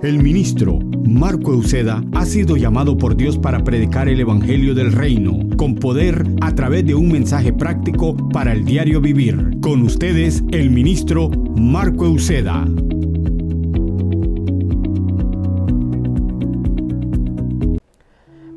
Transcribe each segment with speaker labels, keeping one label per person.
Speaker 1: El ministro Marco Euseda ha sido llamado por Dios para predicar el Evangelio del Reino con poder a través de un mensaje práctico para el diario vivir. Con ustedes, el ministro Marco Euseda.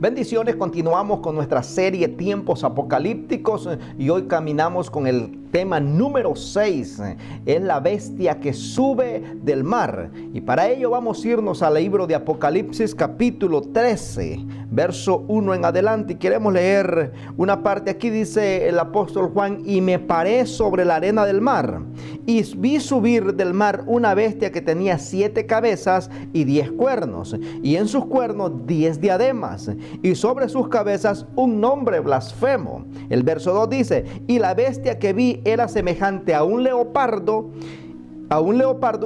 Speaker 2: Bendiciones, continuamos con nuestra serie Tiempos Apocalípticos y hoy caminamos con el tema número 6, es la bestia que sube del mar. Y para ello vamos a irnos al libro de Apocalipsis capítulo 13, verso 1 en adelante. Y queremos leer una parte. Aquí dice el apóstol Juan: y me paré sobre la arena del mar, y vi subir del mar una bestia que tenía 7 cabezas y 10 cuernos, y en sus cuernos 10 diademas, y sobre sus cabezas un nombre blasfemo. El verso 2 dice: y la bestia que vi era semejante a un leopardo,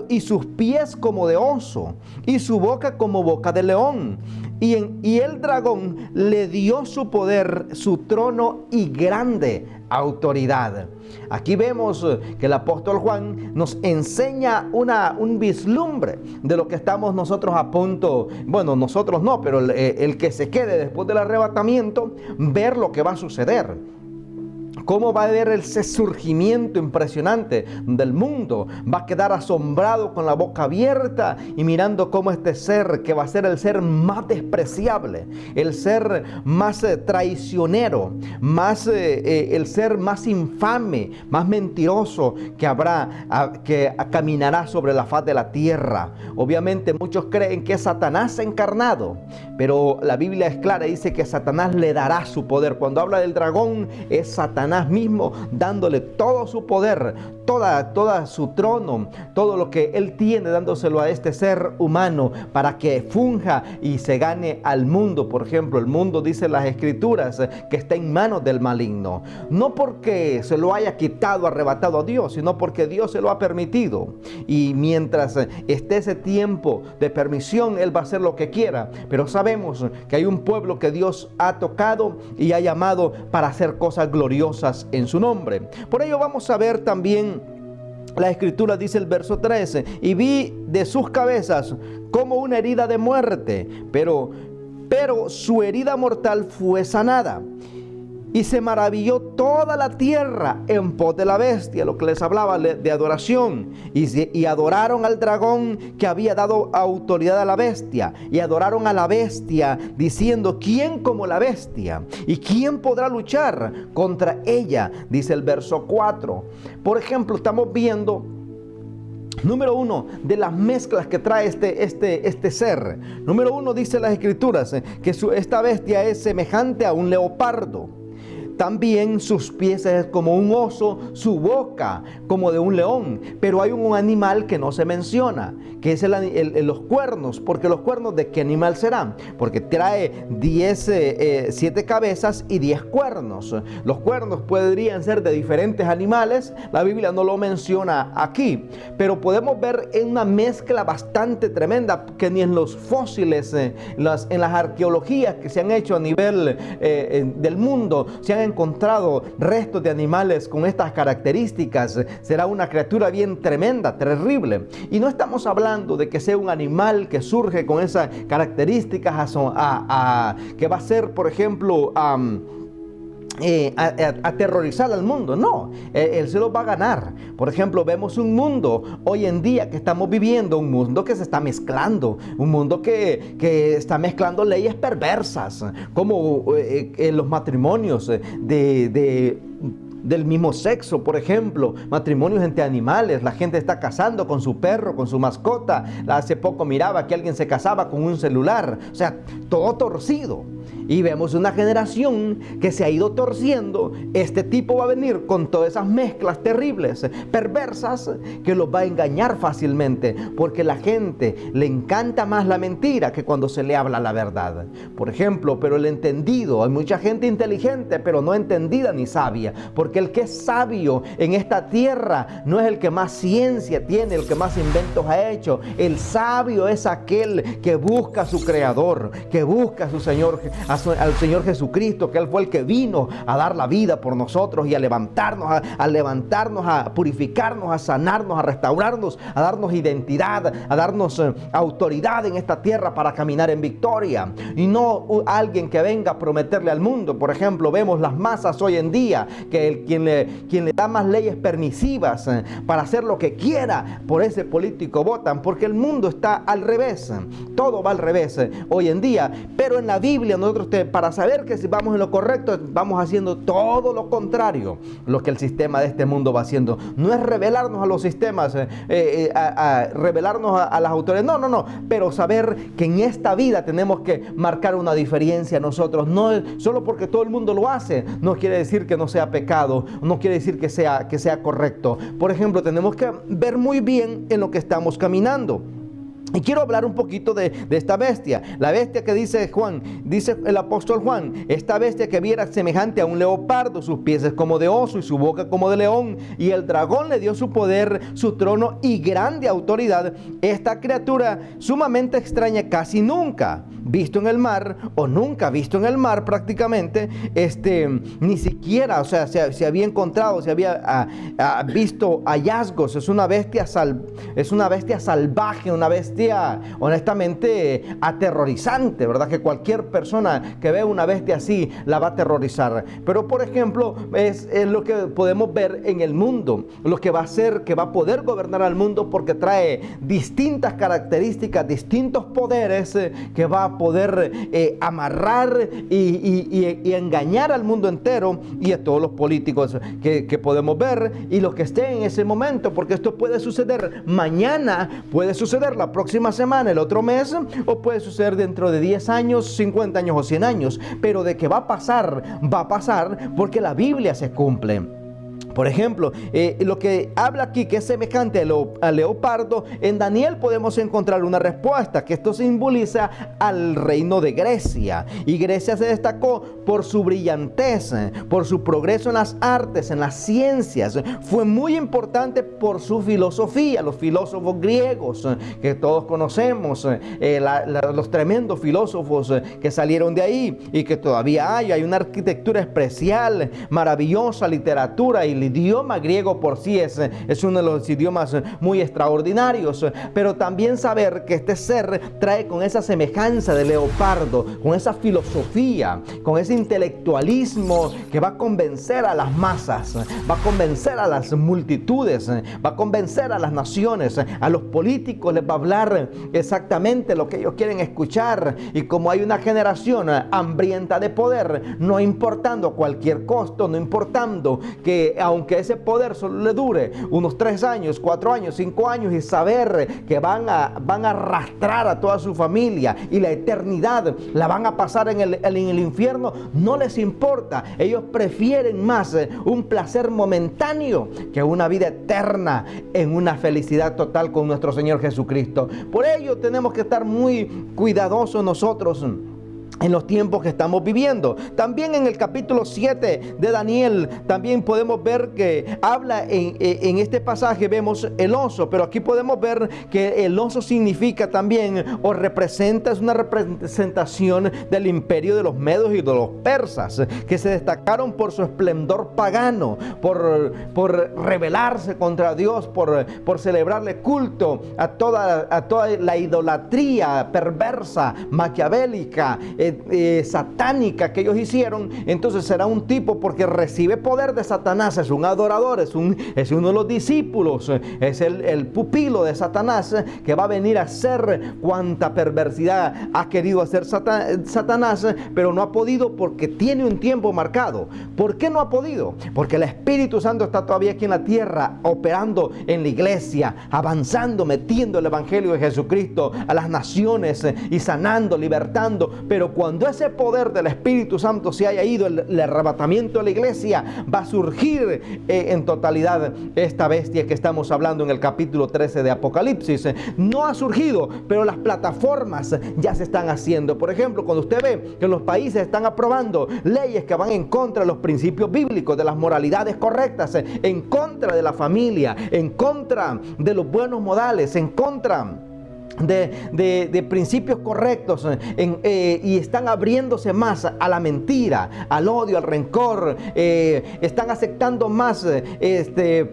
Speaker 2: y sus pies como de oso, y su boca como boca de león. Y el dragón le dio su poder, su trono y grande autoridad. Aquí vemos que el apóstol Juan nos enseña un vislumbre de lo que estamos nosotros a punto, bueno, nosotros no, pero el que se quede después del arrebatamiento, ver lo que va a suceder. Cómo va a haber ese surgimiento impresionante del mundo. Va a quedar asombrado con la boca abierta y mirando cómo este ser, que va a ser el ser más despreciable, el ser más traicionero, el ser más infame, más mentiroso que caminará sobre la faz de la tierra. Obviamente muchos creen que es Satanás encarnado, pero la Biblia es clara, dice que Satanás le dará su poder. Cuando habla del dragón, es Satanás mismo dándole todo su poder, toda su trono, todo lo que él tiene, dándoselo a este ser humano para que funja y se gane al mundo. Por ejemplo, el mundo, dice las escrituras, que está en manos del maligno, no porque se lo haya quitado, arrebatado a Dios, sino porque Dios se lo ha permitido. Y mientras esté ese tiempo de permisión, él va a hacer lo que quiera. Pero sabemos que hay un pueblo que Dios ha tocado y ha llamado para hacer cosas gloriosas en su nombre. Por ello vamos a ver también, la escritura dice el verso 13: y vi de sus cabezas como una herida de muerte, pero su herida mortal fue sanada. Y se maravilló toda la tierra en pos de la bestia, lo que les hablaba de adoración. Y adoraron al dragón que había dado autoridad a la bestia. Y adoraron a la bestia diciendo: ¿quién como la bestia? ¿Y quién podrá luchar contra ella? Dice el verso 4. Por ejemplo, estamos viendo, número 1, de las mezclas que trae este ser. Número 1, dice las escrituras, que esta bestia es semejante a un leopardo. También sus pies es como un oso, su boca como de un león. Pero hay un animal que no se menciona, que es los cuernos. Porque los cuernos, ¿de qué animal serán? Porque trae 7 cabezas y 10 cuernos. Los cuernos podrían ser de diferentes animales. La Biblia no lo menciona aquí, pero podemos ver una mezcla bastante tremenda que ni en los fósiles, en las arqueologías que se han hecho a nivel del mundo, se han encontrado restos de animales con estas características. Será una criatura bien tremenda, terrible. Y no estamos hablando de que sea un animal que surge con esas características que va a ser, por ejemplo, aterrorizar al mundo. No, él se lo va a ganar. Por ejemplo, vemos un mundo hoy en día que estamos viviendo, un mundo que se está mezclando, un mundo que está mezclando leyes perversas, como los matrimonios del mismo sexo, por ejemplo, matrimonios entre animales. La gente está casando con su perro, con su mascota. Hace poco miraba que alguien se casaba con un celular. O sea, todo torcido. Y vemos una generación que se ha ido torciendo. Este tipo va a venir con todas esas mezclas terribles, perversas, que los va a engañar fácilmente, porque la gente le encanta más la mentira que cuando se le habla la verdad. Por ejemplo, pero el entendido, hay mucha gente inteligente, pero no entendida ni sabia, porque el que es sabio en esta tierra no es el que más ciencia tiene, el que más inventos ha hecho. El sabio es aquel que busca a su Creador, que busca a su Señor al Señor Jesucristo, que Él fue el que vino a dar la vida por nosotros y a levantarnos, a purificarnos, a sanarnos, a restaurarnos, a darnos identidad, a darnos autoridad en esta tierra para caminar en victoria. Y no alguien que venga a prometerle al mundo. Por ejemplo, vemos las masas hoy en día, que quien le da más leyes permisivas para hacer lo que quiera por ese político votan, porque el mundo está al revés. Todo va al revés hoy en día. Pero en la Biblia nosotros para saber que si vamos en lo correcto, vamos haciendo todo lo contrario lo que el sistema de este mundo va haciendo. No es rebelarnos a los sistemas, rebelarnos a las autoridades, no, pero saber que en esta vida tenemos que marcar una diferencia nosotros. No solo porque todo el mundo lo hace, no quiere decir que no sea pecado, no quiere decir que sea correcto. Por ejemplo, tenemos que ver muy bien en lo que estamos caminando. Y quiero hablar un poquito de esta bestia. La bestia que dice el apóstol Juan, esta bestia que viera semejante a un leopardo, sus pies es como de oso y su boca como de león. Y el dragón le dio su poder, su trono y grande autoridad. Esta criatura sumamente extraña, casi nunca visto en el mar, o nunca visto en el mar prácticamente, ni siquiera, o sea, se había encontrado, se había visto hallazgos. Es una bestia salvaje, una bestia honestamente aterrorizante, ¿verdad? Que cualquier persona que vea una bestia así la va a aterrorizar. Pero por ejemplo, es lo que podemos ver en el mundo, lo que va a hacer que va a poder gobernar al mundo, porque trae distintas características, distintos poderes que va a poder amarrar y engañar al mundo entero y a todos los políticos que podemos ver y los que estén en ese momento, porque esto puede suceder mañana, puede suceder la próxima semana, el otro mes, o puede suceder dentro de 10 años, 50 años o 100 años, pero de que va a pasar porque la Biblia se cumple. Por ejemplo, lo que habla aquí, que es semejante al leopardo, en Daniel podemos encontrar una respuesta, que esto simboliza al reino de Grecia. Y Grecia se destacó por su brillantez, por su progreso en las artes, en las ciencias. Fue muy importante por su filosofía, los filósofos griegos que todos conocemos, los tremendos filósofos que salieron de ahí y que todavía hay una arquitectura especial, maravillosa, literatura, y el idioma griego por sí es uno de los idiomas muy extraordinarios. Pero también saber que este ser trae con esa semejanza de leopardo, con esa filosofía, con ese intelectualismo que va a convencer a las masas, va a convencer a las multitudes, va a convencer a las naciones, a los políticos les va a hablar exactamente lo que ellos quieren escuchar. Y como hay una generación hambrienta de poder, no importando cualquier costo, no importando que aunque ese poder solo le dure unos 3 años, 4 años, 5 años, y saber que van a arrastrar a toda su familia y la eternidad la van a pasar en el infierno, no les importa. Ellos prefieren más un placer momentáneo que una vida eterna en una felicidad total con nuestro Señor Jesucristo. Por ello tenemos que estar muy cuidadosos nosotros en los tiempos que estamos viviendo. También en el capítulo 7 de Daniel también podemos ver que habla en este pasaje, vemos el oso, pero aquí podemos ver que el oso significa también, o representa, es una representación del imperio de los medos y de los persas, que se destacaron por su esplendor pagano, por rebelarse contra Dios, por celebrarle culto a toda la idolatría perversa, maquiavélica, satánica que ellos hicieron. Entonces será un tipo, porque recibe poder de Satanás, es un adorador, es uno de los discípulos, es el pupilo de Satanás, que va a venir a hacer cuanta perversidad ha querido hacer Satanás, pero no ha podido porque tiene un tiempo marcado. ¿Por qué no ha podido? Porque el Espíritu Santo está todavía aquí en la tierra, operando en la iglesia, avanzando, metiendo el Evangelio de Jesucristo a las naciones y sanando, libertando. Pero cuando ese poder del Espíritu Santo se haya ido, el arrebatamiento de la iglesia, va a surgir en totalidad esta bestia que estamos hablando en el capítulo 13 de Apocalipsis. No ha surgido, pero las plataformas ya se están haciendo. Por ejemplo, cuando usted ve que los países están aprobando leyes que van en contra de los principios bíblicos, de las moralidades correctas, en contra de la familia, en contra de los buenos modales, en contra de principios correctos y están abriéndose más a la mentira, al odio, al rencor, están aceptando más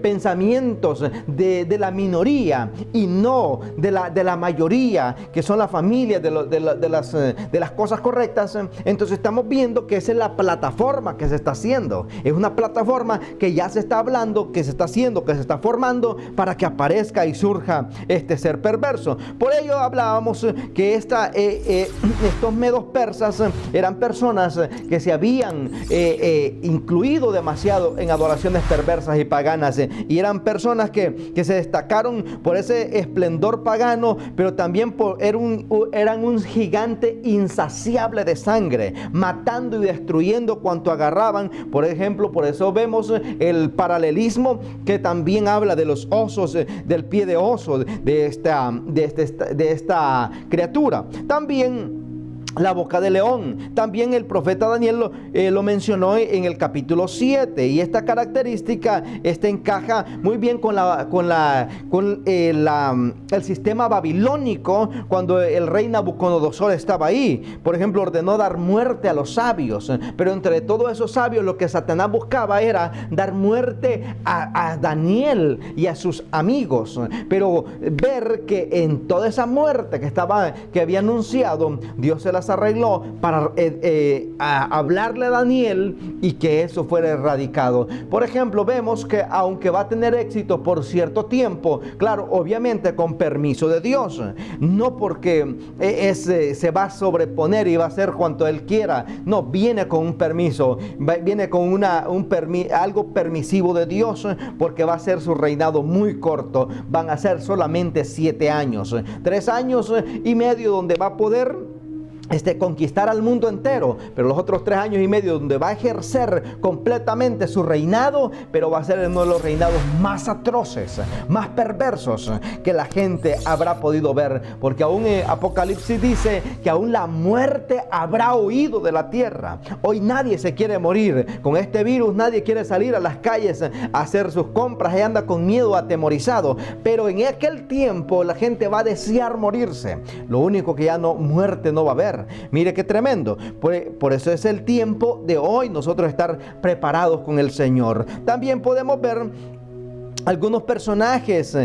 Speaker 2: pensamientos de la minoría y no de la mayoría, que son la familia de las cosas correctas. Entonces estamos viendo que esa es la plataforma que se está haciendo. Es una plataforma que ya se está hablando, que se está haciendo, que se está formando para que aparezca y surja este ser perverso. Por ello hablábamos que estos medos persas eran personas que se habían incluido demasiado en adoraciones perversas y paganas, y eran personas que se destacaron por ese esplendor pagano, pero también eran un gigante insaciable de sangre, matando y destruyendo cuanto agarraban. Por ejemplo, por eso vemos el paralelismo que también habla de los osos, del pie de oso, de esta criatura. También la boca de león. También el profeta Daniel lo mencionó en el capítulo 7, y esta característica encaja muy bien con el sistema babilónico cuando el rey Nabucodonosor estaba ahí. Por ejemplo, ordenó dar muerte a los sabios, pero entre todos esos sabios lo que Satanás buscaba era dar muerte a Daniel y a sus amigos, pero ver que en toda esa muerte que había anunciado, Dios se las arregló para hablarle a Daniel y que eso fuera erradicado. Por ejemplo, vemos que aunque va a tener éxito por cierto tiempo, claro, obviamente con permiso de Dios, no porque se va a sobreponer y va a hacer cuanto él quiera, no, viene con un permiso, viene con algo permisivo de Dios, porque va a ser su reinado muy corto, van a ser solamente 7 años, 3 años y medio donde va a poder conquistar al mundo entero, pero los otros 3 años y medio donde va a ejercer completamente su reinado, pero va a ser uno de los reinados más atroces, más perversos que la gente habrá podido ver, porque aún Apocalipsis dice que aún la muerte habrá huido de la tierra. Hoy nadie se quiere morir con este virus, nadie quiere salir a las calles a hacer sus compras y anda con miedo, atemorizado, pero en aquel tiempo la gente va a desear morirse. Lo único que ya muerte no va a haber. Mire qué tremendo. Por eso es el tiempo de hoy nosotros estar preparados con el Señor. También podemos ver algunos personajes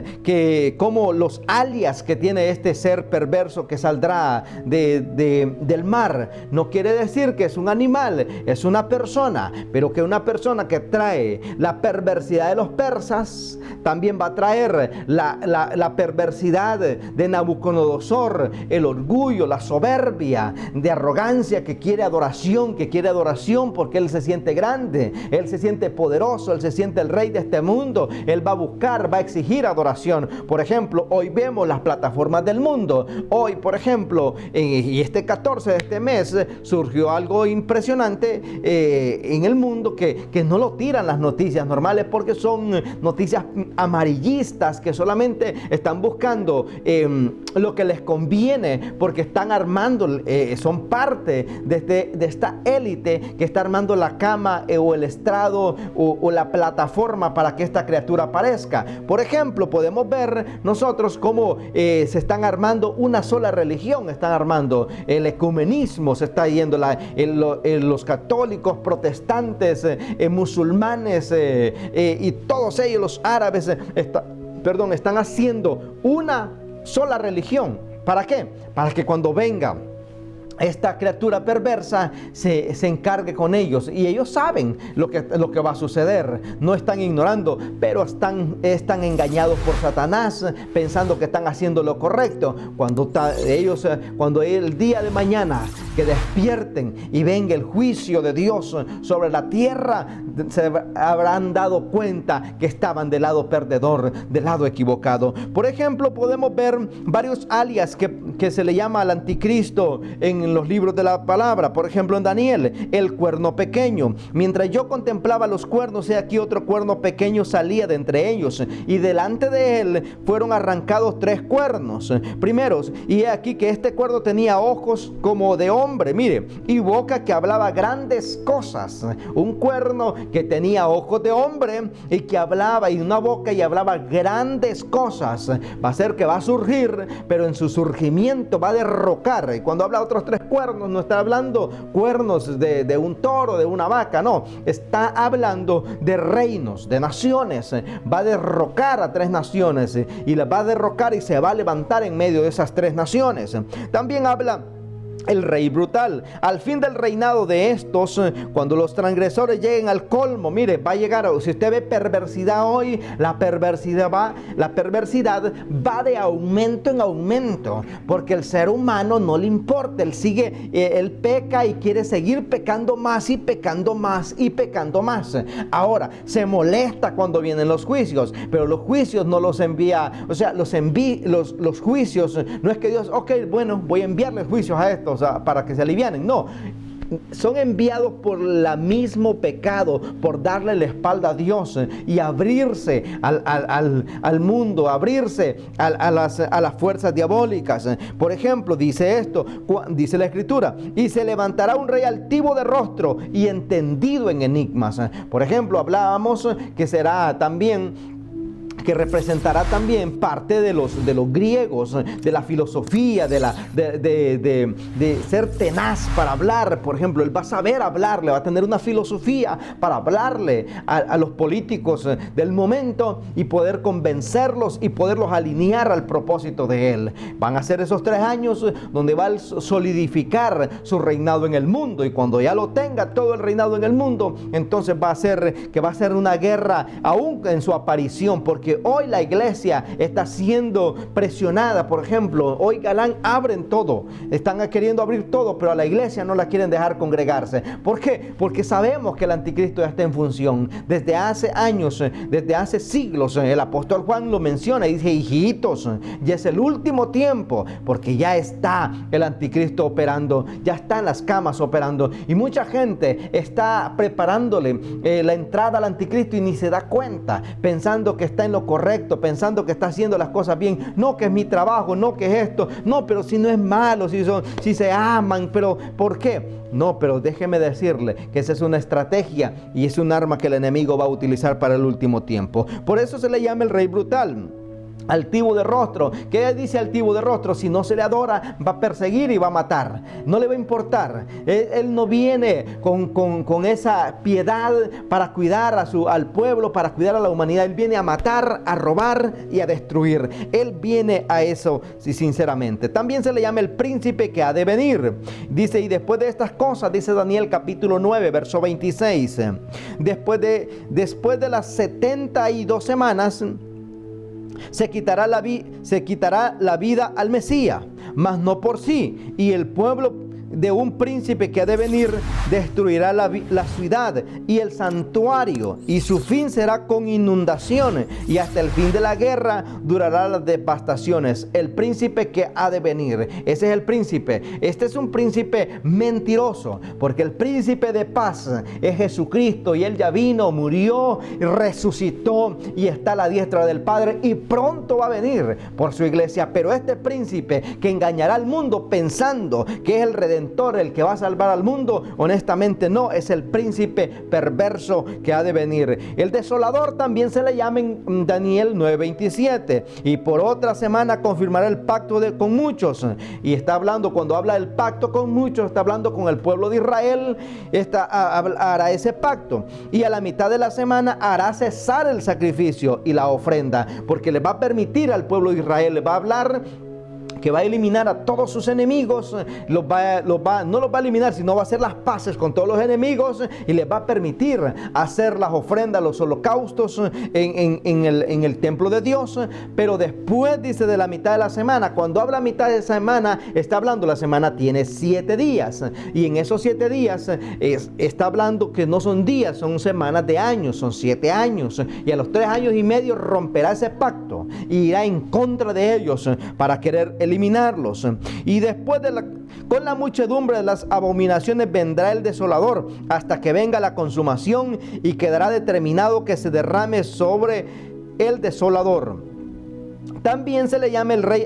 Speaker 2: como los alias que tiene este ser perverso que saldrá del mar. No quiere decir que es un animal, es una persona, pero que una persona que trae la perversidad de los persas, también va a traer la perversidad de Nabucodonosor, el orgullo, la soberbia, de arrogancia, que quiere adoración porque él se siente grande, él se siente poderoso, él se siente el rey de este mundo. Él va a buscar, va a exigir adoración. Por ejemplo, hoy vemos las plataformas del mundo. Hoy, por ejemplo, y este 14 de este mes surgió algo impresionante en el mundo que no lo tiran las noticias normales, porque son noticias amarillistas que solamente están buscando lo que les conviene, porque están armando, son parte de esta élite que está armando la cama o el estrado o la plataforma para que esta criatura aparezca. Por ejemplo, podemos ver nosotros cómo se están armando una sola religión, están armando el ecumenismo, se está yendo los católicos, protestantes, musulmanes y todos ellos, los árabes, están haciendo una sola religión. ¿Para qué? Para que cuando venga esta criatura perversa se encargue con ellos, y ellos saben lo que va a suceder, no están ignorando, pero están engañados por Satanás, pensando que están haciendo lo correcto, cuando el día de mañana que despierten y venga el juicio de Dios sobre la tierra, se habrán dado cuenta que estaban del lado perdedor, del lado equivocado. Por ejemplo, podemos ver varios alias que se le llama al anticristo en los libros de la palabra. Por ejemplo, en Daniel, el cuerno pequeño. Mientras yo contemplaba los cuernos, he aquí otro cuerno pequeño salía de entre ellos, y delante de él fueron arrancados 3 cuernos primeros, y he aquí que este cuerno tenía ojos como de hombre, mire, y boca que hablaba grandes cosas. Un cuerno que tenía ojos de hombre y que hablaba, y una boca y hablaba grandes cosas. Va a ser que va a surgir, pero en su surgimiento va a derrocar. Y cuando habla de otros 3 cuernos, no está hablando cuernos de un toro, de una vaca, no. Está hablando de reinos, de naciones. Va a derrocar a 3 naciones y las va a derrocar y se va a levantar en medio de esas 3 naciones. También habla el rey brutal. Al fin del reinado de estos, cuando los transgresores lleguen al colmo, mire, va a llegar, si usted ve perversidad hoy, la perversidad va de aumento en aumento, porque el ser humano no le importa, él peca y quiere seguir pecando más y pecando más y pecando más. Ahora, se molesta cuando vienen los juicios, pero los juicios no los envía, o sea, los juicios, no es que Dios, ok, bueno, voy a enviarles juicios a estos para que se alivianen, no. Son enviados por el mismo pecado, por darle la espalda a Dios y abrirse al mundo, abrirse a las fuerzas diabólicas. Por ejemplo, dice esto, dice la Escritura, y se levantará un rey altivo de rostro y entendido en enigmas. Por ejemplo, hablábamos que será también, que representará también parte de los griegos, de la filosofía, de ser tenaz para hablar. Por ejemplo, él va a saber hablarle, va a tener una filosofía para hablarle a los políticos del momento y poder convencerlos y poderlos alinear al propósito de él. Van a ser esos 3 años donde va a solidificar su reinado en el mundo, y cuando ya lo tenga todo el reinado en el mundo, entonces va a ser una guerra aún en su aparición, porque hoy la iglesia está siendo presionada. Por ejemplo, hoy Galán abren todo, están queriendo abrir todo, pero a la iglesia no la quieren dejar congregarse. ¿Por qué? Porque sabemos que el anticristo ya está en función. Desde hace años, desde hace siglos, el apóstol Juan lo menciona y dice, hijitos, ya es el último tiempo, porque ya está el anticristo operando, ya están las camas operando, y mucha gente está preparándole la entrada al anticristo y ni se da cuenta, pensando que está en lo correcto, pensando que está haciendo las cosas bien. No, que es mi trabajo, no, que es esto, no, pero si no es malo, si se aman, pero ¿por qué? No, pero déjeme decirle que esa es una estrategia y es un arma que el enemigo va a utilizar para el último tiempo. Por eso se le llama el rey brutal. Altivo de rostro. ¿Qué dice altivo de rostro? Si no se le adora, va a perseguir y va a matar. No le va a importar. Él no viene con esa piedad para cuidar al pueblo, para cuidar a la humanidad. Él viene a matar, a robar y a destruir. Él viene a eso, sinceramente. También se le llama el príncipe que ha de venir. Dice, y después de estas cosas, dice Daniel capítulo 9, verso 26. Después de las 72 semanas, se quitará la vida al Mesías, mas no por sí, y el pueblo de un príncipe que ha de venir destruirá la ciudad y el santuario, y su fin será con inundaciones, y hasta el fin de la guerra durará las devastaciones. El príncipe que ha de venir, ese es el príncipe. Este es un príncipe mentiroso, porque el príncipe de paz es Jesucristo, y él ya vino, murió, resucitó y está a la diestra del Padre, y pronto va a venir por su iglesia. Pero este príncipe que engañará al mundo pensando que es el Redentor, el que va a salvar al mundo, honestamente no, es el príncipe perverso que ha de venir. El desolador también se le llama en Daniel 9:27, y por otra semana confirmará el pacto con muchos. Y está hablando, cuando habla del pacto con muchos, está hablando con el pueblo de Israel. Hará ese pacto, y a la mitad de la semana hará cesar el sacrificio y la ofrenda, porque le va a permitir al pueblo de Israel, le va a hablar que va a eliminar a todos sus enemigos, no los va a eliminar, sino va a hacer las paces con todos los enemigos, y les va a permitir hacer las ofrendas, los holocaustos en el templo de Dios. Pero después, dice, de la mitad de la semana, cuando habla mitad de semana, está hablando, la semana tiene 7 días, y en esos 7 días está hablando que no son días, son semanas de años, son 7 años, y a los 3 años y medio romperá ese pacto y irá en contra de ellos para querer eliminarlos. Y después con la muchedumbre de las abominaciones vendrá el desolador, hasta que venga la consumación, y quedará determinado que se derrame sobre el desolador También se le llama el rey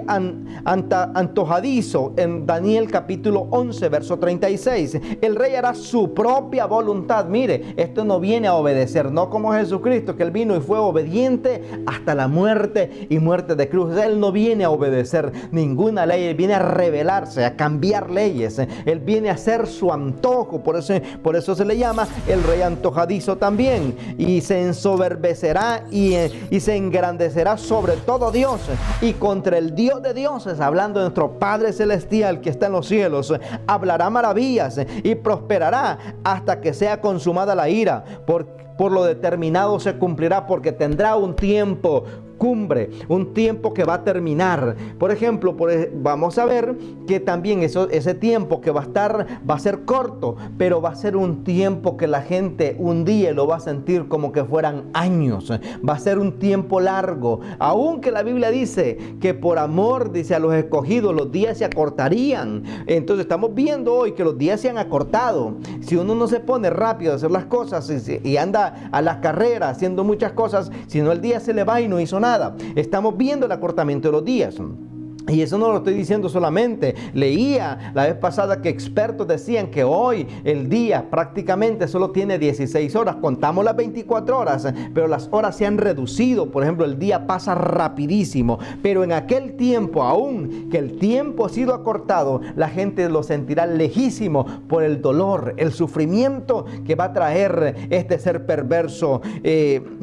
Speaker 2: antojadizo en Daniel capítulo 11, verso 36. El rey hará su propia voluntad. Mire, esto no viene a obedecer, no como Jesucristo, que él vino y fue obediente hasta la muerte y muerte de cruz. Él no viene a obedecer ninguna ley, él viene a rebelarse, a cambiar leyes. Él viene a hacer su antojo. Por eso se le llama el rey antojadizo también. Y se ensoberbecerá y se engrandecerá sobre todo Dios y contra el Dios de dioses, hablando de nuestro Padre celestial que está en los cielos, hablará maravillas y prosperará hasta que sea consumada la ira. Por lo determinado se cumplirá, porque tendrá un tiempo cumbre, un tiempo que va a terminar. Por ejemplo, vamos a ver que también ese tiempo que va a ser corto, pero va a ser un tiempo que la gente un día lo va a sentir como que fueran años. Va a ser un tiempo largo, aunque la Biblia dice que por amor, dice, a los escogidos los días se acortarían. Entonces estamos viendo hoy que los días se han acortado. Si uno no se pone rápido a hacer las cosas y anda a la carrera haciendo muchas cosas, si no, el día se le va y no hizo nada. Estamos viendo el acortamiento de los días. Y eso no lo estoy diciendo solamente. Leía la vez pasada que expertos decían que hoy el día prácticamente solo tiene 16 horas. Contamos las 24 horas, pero las horas se han reducido. Por ejemplo, el día pasa rapidísimo. Pero en aquel tiempo, aún que el tiempo ha sido acortado, la gente lo sentirá lejísimo por el dolor, el sufrimiento que va a traer este ser perverso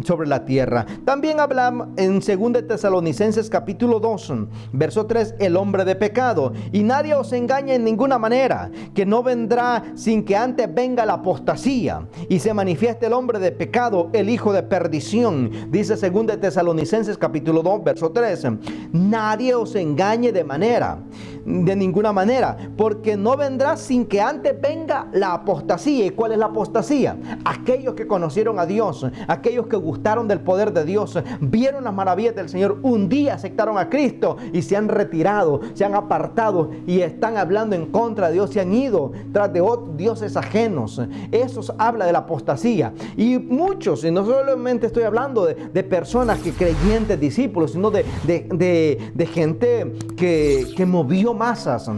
Speaker 2: sobre la tierra. También hablamos en 2 Tesalonicenses capítulo 2, verso 3, el hombre de pecado. Y nadie os engañe en ninguna manera, que no vendrá sin que antes venga la apostasía y se manifieste el hombre de pecado, el hijo de perdición. Dice 2 Tesalonicenses capítulo 2, verso 3. Nadie os engañe de ninguna manera, porque no vendrá sin que antes venga la apostasía. ¿Y cuál es la apostasía? Aquellos que conocieron a Dios, aquellos que gustaron del poder de Dios, vieron las maravillas del Señor, un día aceptaron a Cristo y se han retirado, se han apartado y están hablando en contra de Dios, se han ido tras de dioses ajenos. Eso habla de la apostasía. Y muchos, y no solamente estoy hablando de personas que creyentes, discípulos, sino de gente que movió masas,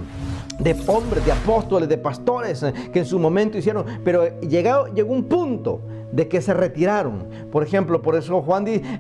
Speaker 2: de hombres, de apóstoles, de pastores que en su momento hicieron, pero llegó un punto de que se retiraron. Por ejemplo, por eso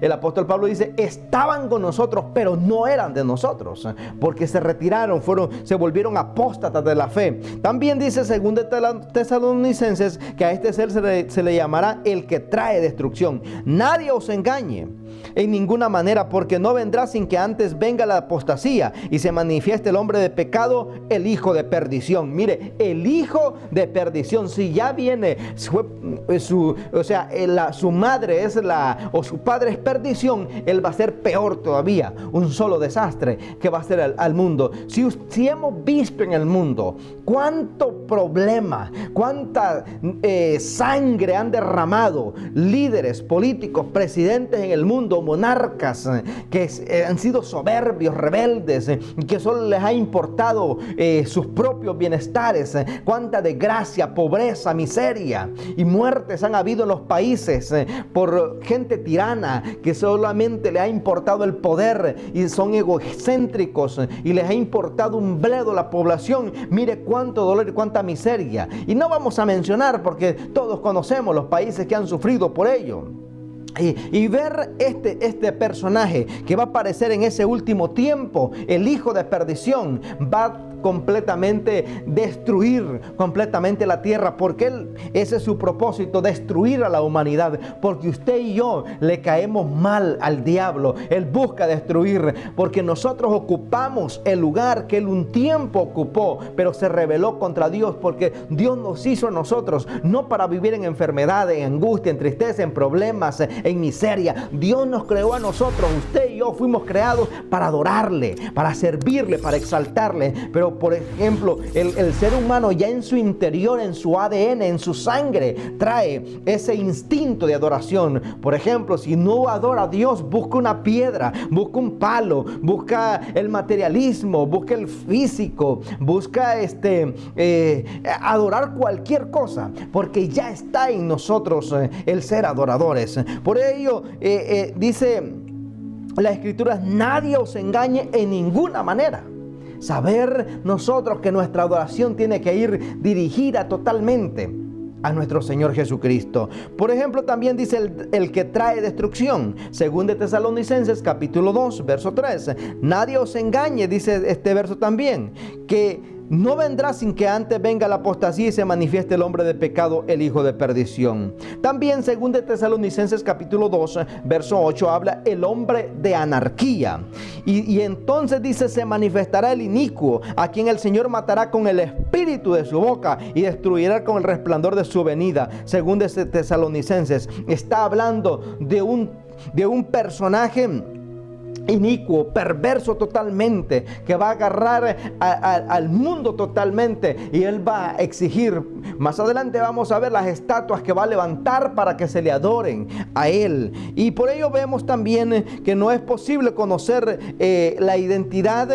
Speaker 2: el apóstol Pablo dice, estaban con nosotros, pero no eran de nosotros, porque se retiraron, se volvieron apóstatas de la fe. También dice 2 Tesalonicenses que a este ser se le llamará el que trae destrucción. Nadie os engañe en ninguna manera, porque no vendrá sin que antes venga la apostasía y se manifieste el hombre de pecado, el hijo de perdición. Mire, el hijo de perdición, si ya viene su madre o su padre es perdición, él va a ser peor todavía, un solo desastre que va a ser al mundo. Si hemos visto en el mundo cuánto problema, cuánta sangre han derramado líderes políticos, presidentes en el mundo, monarcas que han sido soberbios, rebeldes, que solo les ha importado sus propios bienestares, cuánta desgracia, pobreza, miseria y muertes han habido en los países por gente tirana que solamente le ha importado el poder y son egocéntricos y les ha importado un bledo la población. Mire cuánto dolor y cuánta miseria. Y no vamos a mencionar porque todos conocemos los países que han sufrido por ello. Y ver este personaje que va a aparecer en ese último tiempo, el hijo de perdición, va a completamente destruir completamente la tierra, porque ese es su propósito, destruir a la humanidad, porque usted y yo le caemos mal al diablo. Él busca destruir, porque nosotros ocupamos el lugar que él un tiempo ocupó, pero se rebeló contra Dios, porque Dios nos hizo a nosotros no para vivir en enfermedad, en angustia, en tristeza, en problemas, en miseria. Dios nos creó a nosotros, usted y yo fuimos creados para adorarle, para servirle, para exaltarle. Pero por ejemplo, el ser humano ya en su interior, en su ADN, en su sangre, trae ese instinto de adoración. Por ejemplo, si no adora a Dios, busca una piedra, busca un palo, busca el materialismo, busca el físico, busca adorar cualquier cosa, porque ya está en nosotros el ser adoradores. Por ello dice las Escrituras, nadie os engañe en ninguna manera. Saber nosotros que nuestra adoración tiene que ir dirigida totalmente a nuestro Señor Jesucristo. Por ejemplo, también dice el que trae destrucción. Según de Tesalonicenses capítulo 2, verso 3. Nadie os engañe, dice este verso también, que no vendrá sin que antes venga la apostasía y se manifieste el hombre de pecado, el hijo de perdición. También según de Tesalonicenses capítulo 2, verso 8, habla el hombre de anarquía. Y entonces dice, se manifestará el inicuo, a quien el Señor matará con el espíritu de su boca y destruirá con el resplandor de su venida. Según de Tesalonicenses, está hablando de un personaje inicuo, perverso totalmente, que va a agarrar al mundo totalmente, y él va a exigir. Más adelante vamos a ver las estatuas que va a levantar para que se le adoren a él. Y por ello vemos también que no es posible conocer la identidad,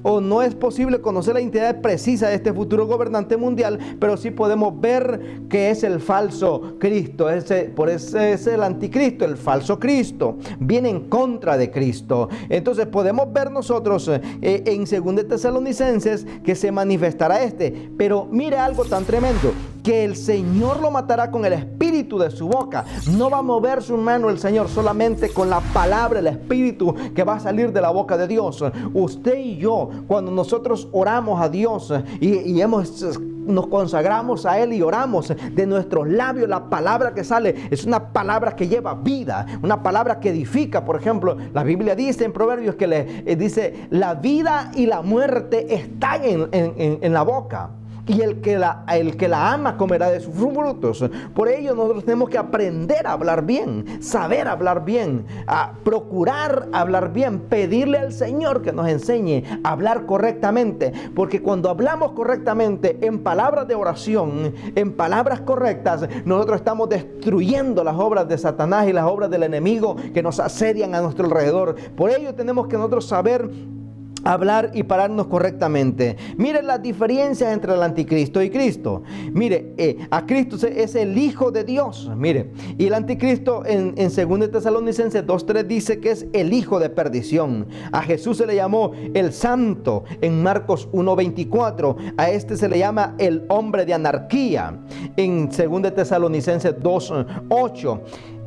Speaker 2: o no es posible conocer la identidad precisa de este futuro gobernante mundial, pero sí podemos ver que es el falso Cristo. Por eso es el anticristo, el falso Cristo. Viene en contra de Cristo. Entonces podemos ver nosotros en 2 Tesalonicenses que se manifestará pero mire algo tan tremendo, que el Señor lo matará con el espíritu de su boca. No va a mover su mano el Señor, solamente con la palabra, el espíritu que va a salir de la boca de Dios. Usted y yo, cuando nosotros oramos a Dios nos consagramos a Él y oramos, de nuestros labios la palabra que sale es una palabra que lleva vida, una palabra que edifica. Por ejemplo, la Biblia dice en Proverbios que dice, la vida y la muerte están en la boca, y el que la ama comerá de sus frutos. Por ello nosotros tenemos que aprender a hablar bien, saber hablar bien, a procurar hablar bien, pedirle al Señor que nos enseñe a hablar correctamente, porque cuando hablamos correctamente, en palabras de oración, en palabras correctas, nosotros estamos destruyendo las obras de Satanás y las obras del enemigo que nos asedian a nuestro alrededor. Por ello tenemos que nosotros saber hablar y pararnos correctamente. Mire las diferencias entre el anticristo y Cristo. Mire, a Cristo es el Hijo de Dios. Mire, y el anticristo en 2 Tesalonicenses 2:3 dice que es el hijo de perdición. A Jesús se le llamó el Santo en Marcos 1:24. A este se le llama el hombre de anarquía en 2 Tesalonicenses 2:8.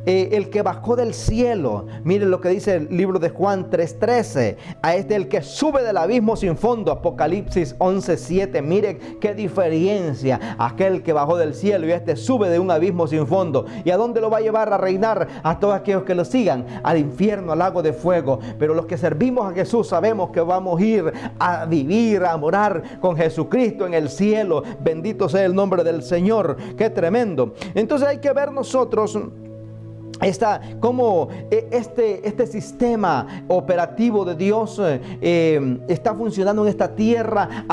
Speaker 2: El que bajó del cielo, miren lo que dice el libro de Juan 3:13, a este el que sube del abismo sin fondo, Apocalipsis 11:7. Mire qué diferencia, aquel que bajó del cielo y este sube de un abismo sin fondo. ¿Y a dónde lo va a llevar a reinar? A todos aquellos que lo sigan, al infierno, al lago de fuego. Pero los que servimos a Jesús sabemos que vamos a ir a vivir, a morar con Jesucristo en el cielo. Bendito sea el nombre del Señor. Qué tremendo. Entonces hay que ver nosotros cómo este sistema operativo de Dios está funcionando en esta tierra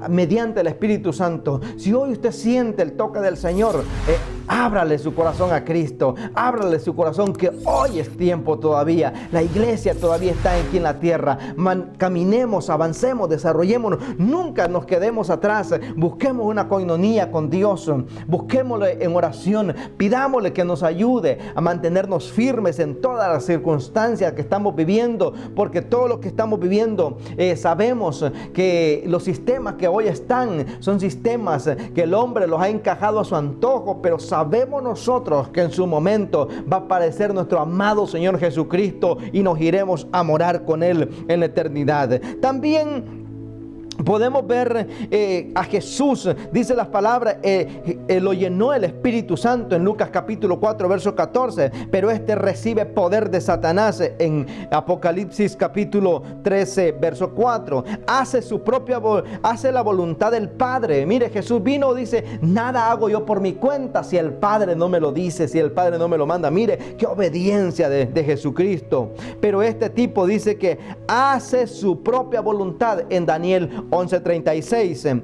Speaker 2: mediante el Espíritu Santo. Si hoy usted siente el toque del Señor, ábrale su corazón a Cristo, ábrale su corazón, que hoy es tiempo todavía. La iglesia todavía está aquí en la tierra. Caminemos, avancemos, desarrollémonos, nunca nos quedemos atrás. Busquemos una coinonía con Dios, busquémosle en oración, pidámosle que nos ayude a mantenernos firmes en todas las circunstancias que estamos viviendo, porque todo lo que estamos viviendo sabemos que los sistemas que hoy están son sistemas que el hombre los ha encajado a su antojo, pero sabemos nosotros que en su momento va a aparecer nuestro amado Señor Jesucristo y nos iremos a morar con Él en la eternidad. También podemos ver a Jesús, dice las palabras, lo llenó el Espíritu Santo en Lucas capítulo 4 verso 14, pero este recibe poder de Satanás en Apocalipsis capítulo 13 verso 4. Hace la voluntad del Padre. Mire, Jesús vino, dice, nada hago yo por mi cuenta si el Padre no me lo dice, si el Padre no me lo manda. Mire qué obediencia de Jesucristo. Pero este tipo dice que hace su propia voluntad en Daniel 11:36.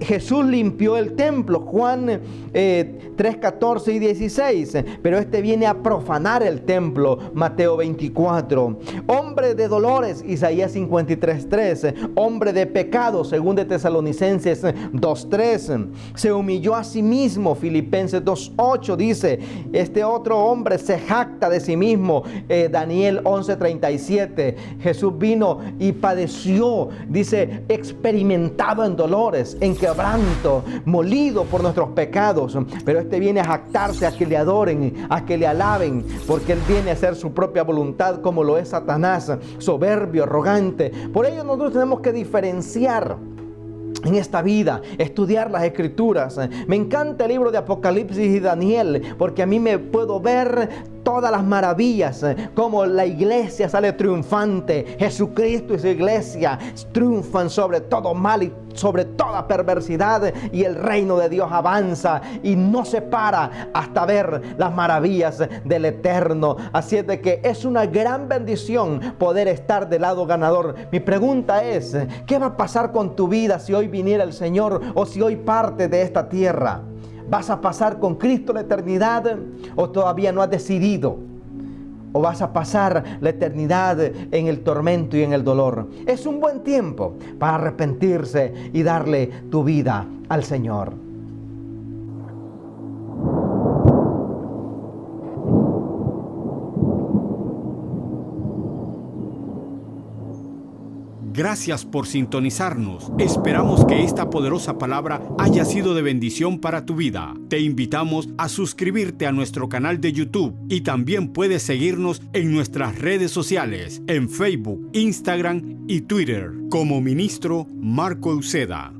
Speaker 2: Jesús limpió el templo, Juan 3:14 y 16. Pero este viene a profanar el templo, Mateo 24. Hombre de dolores, Isaías 53:3. Hombre de pecado, según de Tesalonicenses 2:3. Se humilló a sí mismo, Filipenses 2:8 dice. Este otro hombre se jacta de sí mismo, Daniel 11:37. Jesús vino y padeció, dice, experimentado en dolores, en quebranto, molido por nuestros pecados. Pero este viene a jactarse, a que le adoren, a que le alaben, porque él viene a hacer su propia voluntad, como lo es Satanás, soberbio, arrogante. Por ello nosotros tenemos que diferenciar en esta vida, estudiar las Escrituras. Me encanta el libro de Apocalipsis y Daniel, porque a mí me puedo ver todas las maravillas, como la iglesia sale triunfante. Jesucristo y su iglesia triunfan sobre todo mal y sobre toda perversidad, y el reino de Dios avanza y no se para hasta ver las maravillas del Eterno. Así es de que es una gran bendición poder estar del lado ganador. Mi pregunta es, ¿qué va a pasar con tu vida si hoy viniera el Señor, o si hoy parte de esta tierra? ¿Vas a pasar con Cristo la eternidad, o todavía no has decidido? ¿O vas a pasar la eternidad en el tormento y en el dolor? Es un buen tiempo para arrepentirse y darle tu vida al Señor.
Speaker 1: Gracias por sintonizarnos. Esperamos que esta poderosa palabra haya sido de bendición para tu vida. Te invitamos a suscribirte a nuestro canal de YouTube, y también puedes seguirnos en nuestras redes sociales, en Facebook, Instagram y Twitter, como Ministro Marco Euseda.